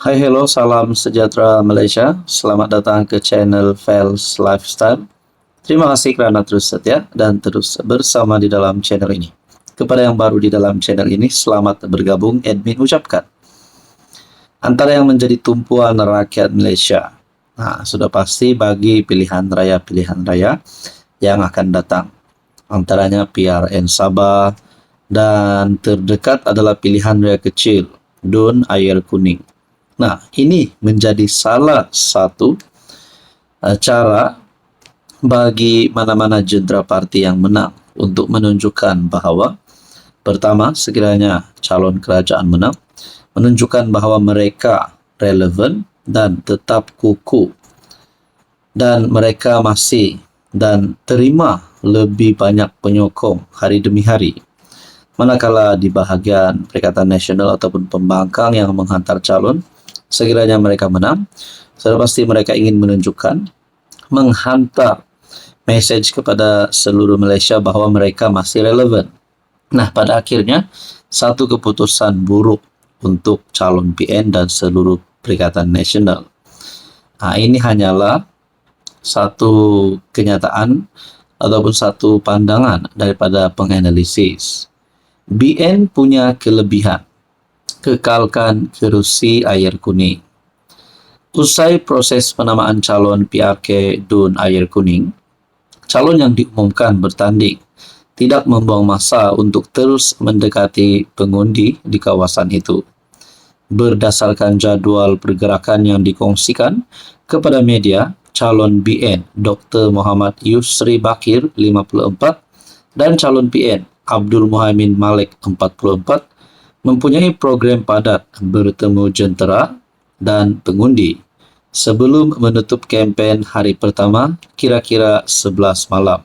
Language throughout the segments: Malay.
Hai, hello, salam sejahtera Malaysia. Selamat datang ke channel Fels Lifestyle. Terima kasih kerana terus setia dan terus bersama di dalam channel ini. Kepada yang baru di dalam channel ini, selamat bergabung, admin ucapkan. Antara yang menjadi tumpuan rakyat Malaysia, sudah pasti bagi pilihan raya yang akan datang. Antaranya PRN Sabah dan terdekat adalah pilihan raya kecil, DUN Air Kuning. Nah, ini menjadi salah satu cara bagi mana-mana jentera parti yang menang untuk menunjukkan bahawa pertama, sekiranya calon kerajaan menang, menunjukkan bahawa mereka relevan dan tetap kukuh dan mereka masih dan terima lebih banyak penyokong hari demi hari. Manakala di bahagian Perikatan Nasional ataupun pembangkang yang menghantar calon, sekiranya mereka menang, sudah pasti mereka ingin menunjukkan, menghantar mesej kepada seluruh Malaysia bahawa mereka masih relevan. Nah, pada akhirnya, satu keputusan buruk untuk calon PN dan seluruh Perikatan Nasional. Ini hanyalah satu kenyataan ataupun satu pandangan daripada penganalisis. BN punya kelebihan, kekalkan kerusi Air Kuning. Usai proses penamaan calon PRK DUN Air Kuning, calon yang diumumkan bertanding tidak membuang masa untuk terus mendekati pengundi di kawasan itu. Berdasarkan jadual pergerakan yang dikongsikan kepada media, calon BN Dr. Muhammad Yusri Bakir 54 dan calon PN Abdul Muhaimin Malik 44 mempunyai program padat bertemu jentera dan pengundi sebelum menutup kempen hari pertama kira-kira 11 malam.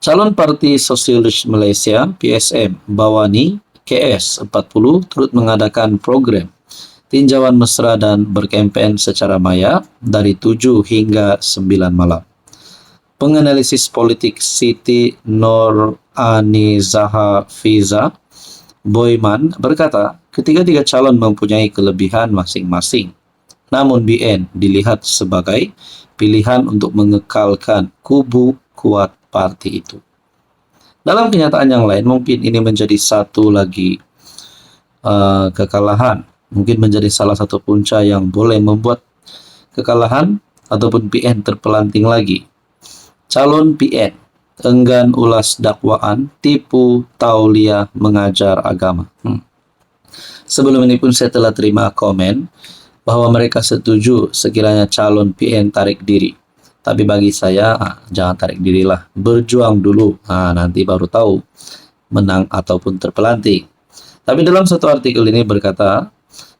Calon Parti Sosialis Malaysia PSM Bawani KS 40 turut mengadakan program tinjauan mesra dan berkempen secara maya dari 7 hingga 9 malam. Penganalisis politik Siti Nuranizaha Fiza Boyman berkata, ketiga-tiga calon mempunyai kelebihan masing-masing. Namun BN dilihat sebagai pilihan untuk mengekalkan kubu kuat parti itu. Dalam kenyataan yang lain, mungkin ini menjadi satu lagi kekalahan. Mungkin menjadi salah satu punca yang boleh membuat kekalahan ataupun PN terpelanting lagi. Calon PN enggan ulas dakwaan tipu tauliah mengajar agama. Sebelum ini pun saya telah terima komen bahawa mereka setuju sekiranya calon PN tarik diri. Tapi bagi saya, jangan tarik dirilah. Berjuang dulu, nanti baru tahu menang ataupun terpelanting. Tapi dalam satu artikel ini berkata,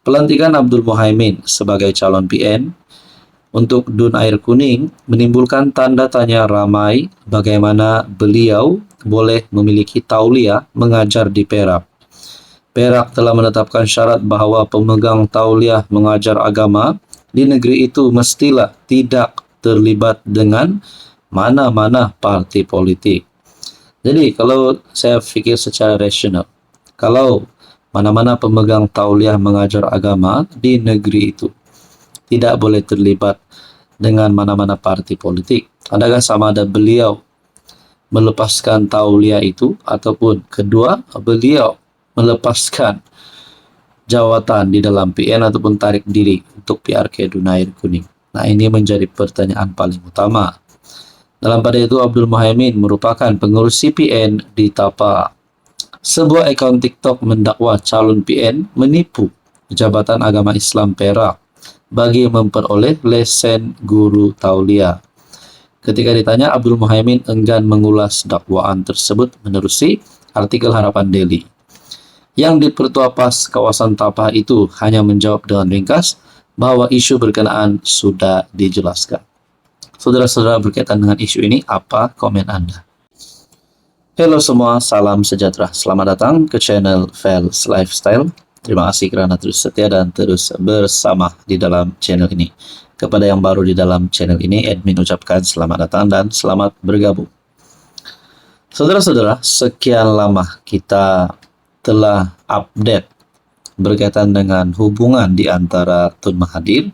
pelantikan Abdul Muhaimin sebagai calon PN untuk DUN Air Kuning menimbulkan tanda tanya ramai bagaimana beliau boleh memiliki tauliah mengajar di Perak. Perak telah menetapkan syarat bahawa pemegang tauliah mengajar agama di negeri itu mestilah tidak terlibat dengan mana-mana parti politik. Jadi, kalau saya fikir secara rasional, kalau mana-mana pemegang tauliah mengajar agama di negeri itu tidak boleh terlibat dengan mana-mana parti politik, adakah sama ada beliau melepaskan tauliah itu ataupun kedua, beliau melepaskan jawatan di dalam PN ataupun tarik diri untuk PRK DUN Air Kuning. Ini menjadi pertanyaan paling utama. Dalam pada itu, Abdul Muhaimin merupakan pengurus CPN di Tapa. Sebuah akaun TikTok mendakwa calon PN menipu Jabatan Agama Islam Perak bagi memperoleh lesen guru tauliah. Ketika ditanya, Abdul Muhaimin enggan mengulas dakwaan tersebut menerusi artikel Harapan Daily. Yang di Pertua Pas kawasan Tapah itu hanya menjawab dengan ringkas bahawa isu berkenaan sudah dijelaskan. Saudara-saudara, berkaitan dengan isu ini, apa komen Anda? Hello semua, salam sejahtera. Selamat datang ke channel Fels Lifestyle. Terima kasih kerana terus setia dan terus bersama di dalam channel ini. Kepada yang baru di dalam channel ini, admin ucapkan selamat datang dan selamat bergabung. Saudara-saudara, sekian lama kita telah update berkaitan dengan hubungan di antara Tun Mahathir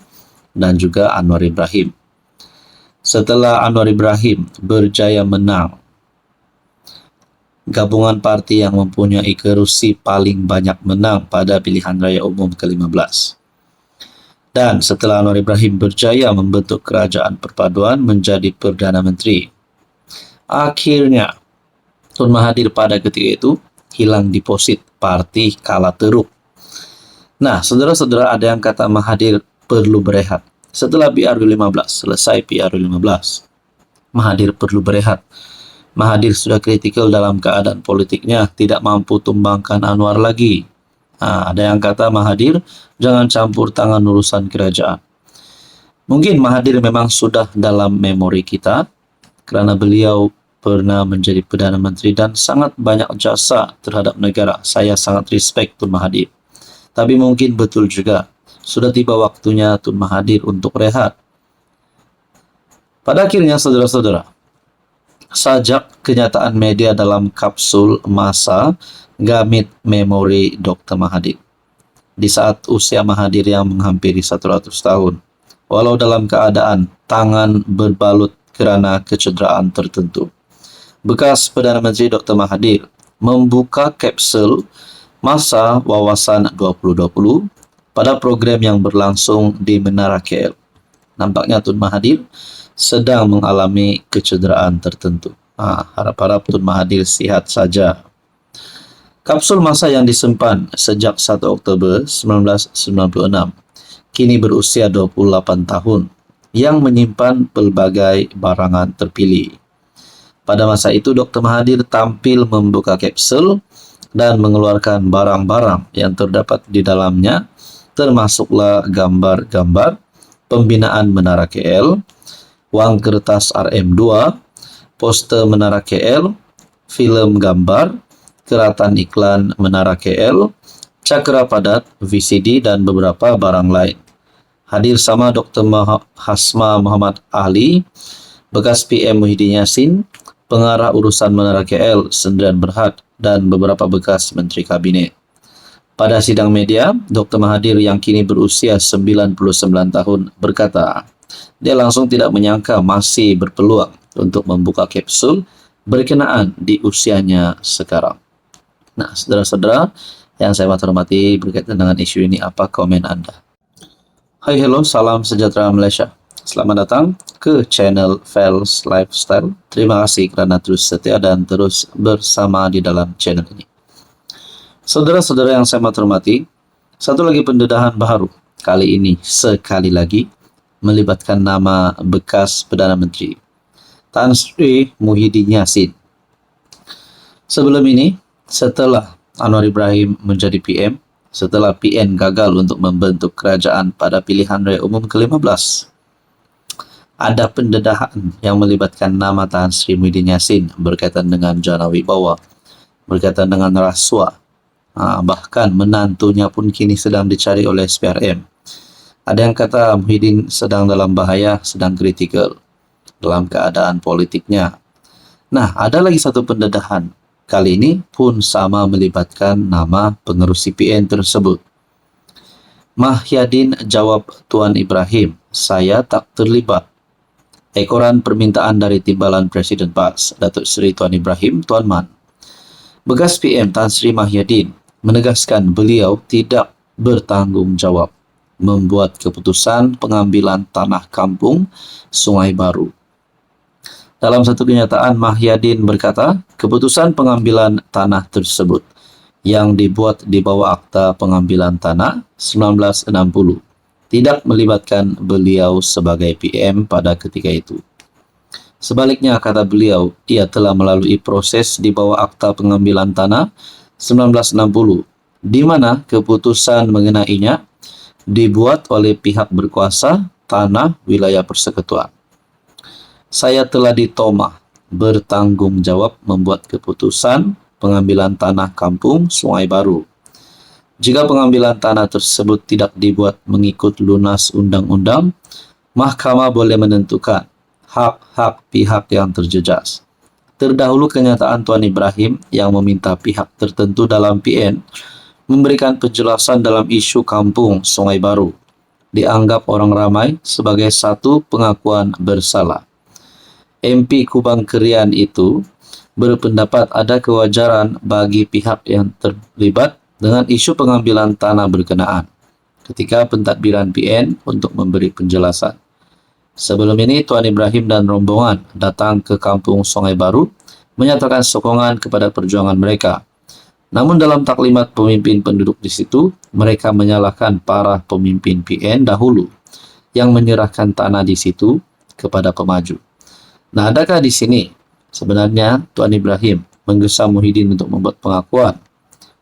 dan juga Anwar Ibrahim. Setelah Anwar Ibrahim berjaya menang, gabungan parti yang mempunyai kerusi paling banyak menang pada pilihan raya umum ke-15. Dan setelah Anwar Ibrahim berjaya membentuk kerajaan perpaduan menjadi Perdana Menteri, akhirnya Tun Mahathir pada ketika itu hilang deposit, parti kalah teruk. Nah, saudara-saudara, ada yang kata Mahathir perlu berehat. Setelah PRU15, selesai PRU15, Mahathir perlu berehat. Mahathir sudah kritikal dalam keadaan politiknya, tidak mampu tumbangkan Anwar lagi. Ada yang kata Mahathir jangan campur tangan urusan kerajaan. Mungkin Mahathir memang sudah dalam memori kita, kerana beliau pernah menjadi Perdana Menteri dan sangat banyak jasa terhadap negara. Saya sangat respect Tun Mahathir. Tapi mungkin betul juga, sudah tiba waktunya Tun Mahathir untuk rehat. Pada akhirnya, saudara-saudara, sajak kenyataan media dalam kapsul masa Gamit Memori Dr. Mahathir. Di saat usia Mahathir yang menghampiri 100 tahun, walau dalam keadaan tangan berbalut kerana kecederaan tertentu, bekas Perdana Menteri Dr. Mahathir membuka kapsul masa wawasan 2020 pada program yang berlangsung di Menara KL. Nampaknya Tun Mahathir sedang mengalami kecederaan tertentu. Harap-harap Tun Mahathir sihat saja. Kapsul masa yang disimpan sejak 1 Oktober 1996 kini berusia 28 tahun yang menyimpan pelbagai barangan terpilih. Pada masa itu, Dr. Mahathir tampil membuka kapsul dan mengeluarkan barang-barang yang terdapat di dalamnya, termasuklah gambar-gambar pembinaan Menara KL, wang kertas RM2, poster Menara KL, filem gambar, keratan iklan Menara KL, cakra padat, VCD dan beberapa barang lain. Hadir sama Dr. Hasma Muhammad Ali, bekas PM Muhyiddin Yassin, pengarah urusan Menara KL Sendirian Berhad dan beberapa bekas menteri kabinet. Pada sidang media, Dr. Mahathir yang kini berusia 99 tahun berkata, dia langsung tidak menyangka masih berpeluang untuk membuka kapsul berkenaan di usianya sekarang. Nah, saudara-saudara yang saya hormati, berkaitan dengan isu ini, apa komen Anda? Hai, hello, salam sejahtera Malaysia. Selamat datang ke channel Fels Lifestyle. Terima kasih kerana terus setia dan terus bersama di dalam channel ini. Saudara-saudara yang saya hormati, satu lagi pendedahan baru. Kali ini, sekali lagi, melibatkan nama bekas Perdana Menteri, Tan Sri Muhyiddin Yassin. Sebelum ini, setelah Anwar Ibrahim menjadi PM, setelah PN gagal untuk membentuk kerajaan pada pilihan raya umum ke-15, ada pendedahan yang melibatkan nama Tan Sri Muhyiddin Yassin berkaitan dengan jana wibawa, berkaitan dengan rasuah. Bahkan menantunya pun kini sedang dicari oleh SPRM. Ada yang kata Muhyiddin sedang dalam bahaya, sedang kritikal dalam keadaan politiknya. Nah, ada lagi satu pendedahan. Kali ini pun sama melibatkan nama pengerusi PN tersebut. Mahyadin jawab Tuan Ibrahim, saya tak terlibat. Ekoran permintaan dari Timbalan Presiden PAS, Datuk Seri Tuan Ibrahim, Tuan Man. Bekas PM Tan Sri Mahyadin menegaskan beliau tidak bertanggungjawab membuat keputusan pengambilan tanah kampung Sungai Baru. Dalam satu kenyataan, Mahyadin berkata, keputusan pengambilan tanah tersebut yang dibuat di bawah Akta Pengambilan Tanah 1960 tidak melibatkan beliau sebagai PM pada ketika itu. Sebaliknya, kata beliau, ia telah melalui proses di bawah Akta Pengambilan Tanah 1960, di mana keputusan mengenainya dibuat oleh pihak berkuasa tanah wilayah persekutuan. Saya telah ditomah bertanggungjawab membuat keputusan pengambilan tanah kampung Sungai Baru. Jika pengambilan tanah tersebut tidak dibuat mengikut lunas undang-undang, mahkamah boleh menentukan hak-hak pihak yang terjejas. Terdahulu kenyataan Tuan Ibrahim yang meminta pihak tertentu dalam PN memberikan penjelasan dalam isu kampung Sungai Baru. Dianggap orang ramai sebagai satu pengakuan bersalah. MP Kubang Kerian itu berpendapat ada kewajaran bagi pihak yang terlibat dengan isu pengambilan tanah berkenaan ketika pentadbiran PN untuk memberi penjelasan. Sebelum ini, Tuan Ibrahim dan rombongan datang ke kampung Sungai Baru menyatakan sokongan kepada perjuangan mereka. Namun dalam taklimat pemimpin penduduk di situ, mereka menyalahkan para pemimpin PN dahulu yang menyerahkan tanah di situ kepada pemaju. Nah, adakah di sini sebenarnya Tuan Ibrahim menggesa Muhyiddin untuk membuat pengakuan?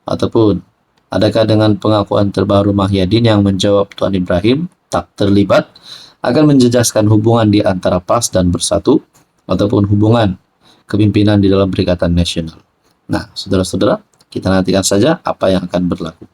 Ataupun adakah dengan pengakuan terbaru Mahyadin yang menjawab Tuan Ibrahim tak terlibat akan menjejaskan hubungan di antara PAS dan Bersatu ataupun hubungan kepimpinan di dalam Perikatan Nasional? Nah, saudara-saudara, kita nantikan saja apa yang akan berlaku.